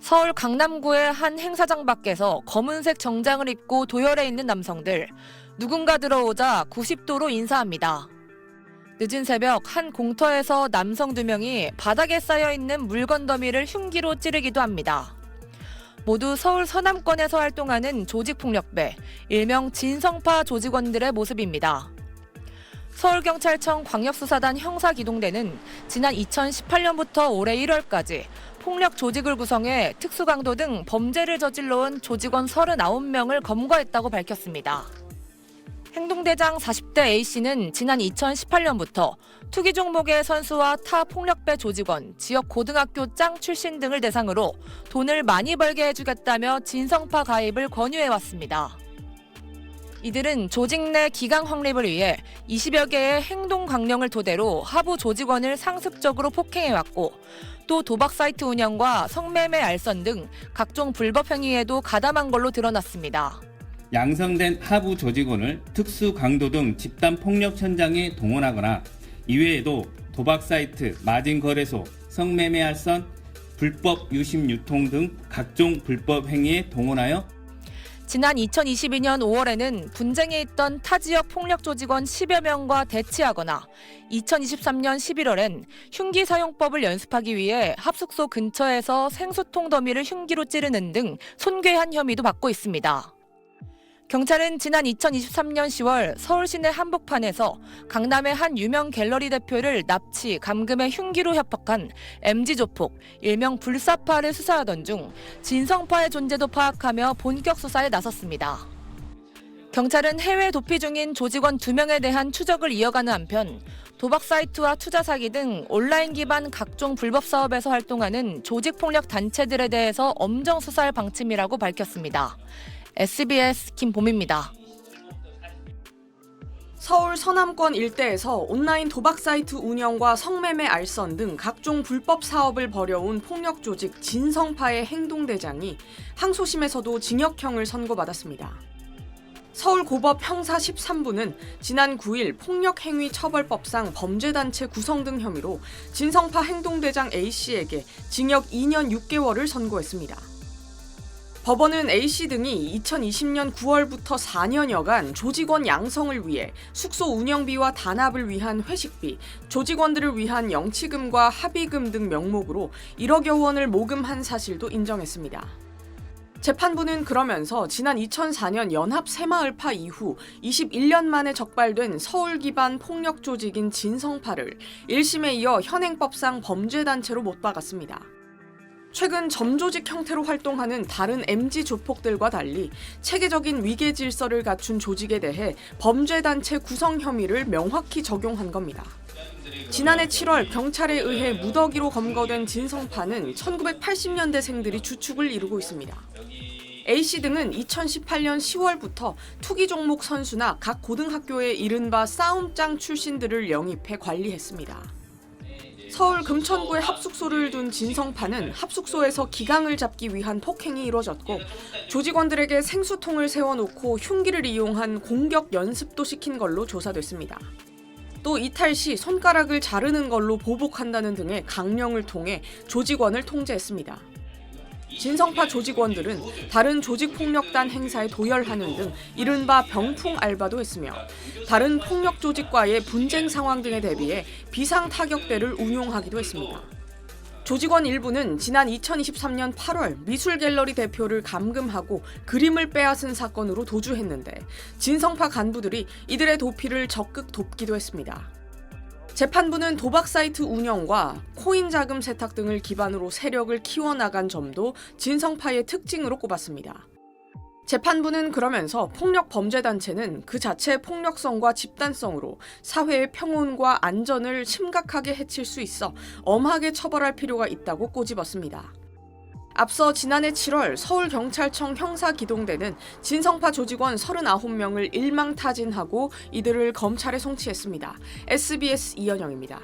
서울 강남구의 한 행사장 밖에서 검은색 정장을 입고 도열해 있는 남성들. 누군가 들어오자 90도로 인사합니다. 늦은 새벽 한 공터에서 남성 2명이 바닥에 쌓여있는 물건 더미를 흉기로 찌르기도 합니다. 모두 서울 서남권에서 활동하는 조직폭력배, 일명 진성파 조직원들의 모습입니다. 서울경찰청 광역수사단 형사기동대는 지난 2018년부터 올해 1월까지 폭력 조직을 구성해 특수강도 등 범죄를 저질러온 조직원 39명을 검거했다고 밝혔습니다. 행동대장 40대 A씨는 지난 2018년부터 투기 종목의 선수와 타 폭력배 조직원, 지역 고등학교 짱 출신 등을 대상으로 돈을 많이 벌게 해주겠다며 진성파 가입을 권유해왔습니다. 이들은 조직 내 기강 확립을 위해 20여 개의 행동 강령을 토대로 하부 조직원을 상습적으로 폭행해왔고 또 도박 사이트 운영과 성매매 알선 등 각종 불법 행위에도 가담한 걸로 드러났습니다. 양성된 하부 조직원을 특수 강도 등 집단 폭력 현장에 동원하거나 이외에도 도박 사이트, 마진 거래소, 성매매 알선, 불법 유심 유통 등 각종 불법 행위에 동원하여 지난 2022년 5월에는 분쟁에 있던 타 지역 폭력 조직원 10여 명과 대치하거나 2023년 11월엔 흉기 사용법을 연습하기 위해 합숙소 근처에서 생수통 더미를 흉기로 찌르는 등 손괴한 혐의도 받고 있습니다. 경찰은 지난 2023년 10월 서울 시내 한복판에서 강남의 한 유명 갤러리 대표를 납치, 감금해 흉기로 협박한 MZ조폭, 일명 불사파를 수사하던 중 진성파의 존재도 파악하며 본격 수사에 나섰습니다. 경찰은 해외 도피 중인 조직원 2명에 대한 추적을 이어가는 한편 도박 사이트와 투자 사기 등 온라인 기반 각종 불법 사업에서 활동하는 조직폭력 단체들에 대해서 엄정 수사할 방침이라고 밝혔습니다. SBS 김봄입니다. 서울 서남권 일대에서 온라인 도박 사이트 운영과 성매매 알선 등 각종 불법 사업을 벌여온 폭력 조직 진성파의 행동대장이 항소심에서도 징역형을 선고받았습니다. 서울고법 형사 13부는 지난 9일 폭력행위처벌법상 범죄단체 구성 등 혐의로 진성파 행동대장 A씨에게 징역 2년 6개월을 선고했습니다. 법원은 A씨 등이 2020년 9월부터 4년여간 조직원 양성을 위해 숙소 운영비와 단합을 위한 회식비, 조직원들을 위한 영치금과 합의금 등 명목으로 1억여 원을 모금한 사실도 인정했습니다. 재판부는 그러면서 지난 2004년 연합 새마을파 이후 21년 만에 적발된 서울 기반 폭력 조직인 진성파를 1심에 이어 현행법상 범죄단체로 못 박았습니다. 최근 점조직 형태로 활동하는 다른 MZ 조폭들과 달리 체계적인 위계 질서를 갖춘 조직에 대해 범죄단체 구성 혐의를 명확히 적용한 겁니다. 지난해 7월 경찰에 의해 무더기로 검거된 진성파는 1980년대생들이 주축을 이루고 있습니다. A씨 등은 2018년 10월부터 투기 종목 선수나 각 고등학교의 이른바 싸움짱 출신들을 영입해 관리했습니다. 서울 금천구에 합숙소를 둔 진성파는 합숙소에서 기강을 잡기 위한 폭행이 이뤄졌고 조직원들에게 생수통을 세워놓고 흉기를 이용한 공격 연습도 시킨 걸로 조사됐습니다. 또 이탈 시 손가락을 자르는 걸로 보복한다는 등의 강령을 통해 조직원을 통제했습니다. 진성파 조직원들은 다른 조직폭력단 행사에 도열하는 등 이른바 병풍 알바도 했으며 다른 폭력 조직과의 분쟁 상황 등에 대비해 비상타격대를 운용하기도 했습니다. 조직원 일부는 지난 2023년 8월 미술 갤러리 대표를 감금하고 그림을 빼앗은 사건으로 도주했는데 진성파 간부들이 이들의 도피를 적극 돕기도 했습니다. 재판부는 도박 사이트 운영과 코인 자금 세탁 등을 기반으로 세력을 키워나간 점도 진성파의 특징으로 꼽았습니다. 재판부는 그러면서 폭력 범죄단체는 그 자체의 폭력성과 집단성으로 사회의 평온과 안전을 심각하게 해칠 수 있어 엄하게 처벌할 필요가 있다고 꼬집었습니다. 앞서 지난해 7월 서울경찰청 형사기동대는 진성파 조직원 39명을 일망타진하고 이들을 검찰에 송치했습니다. SBS 이현영입니다.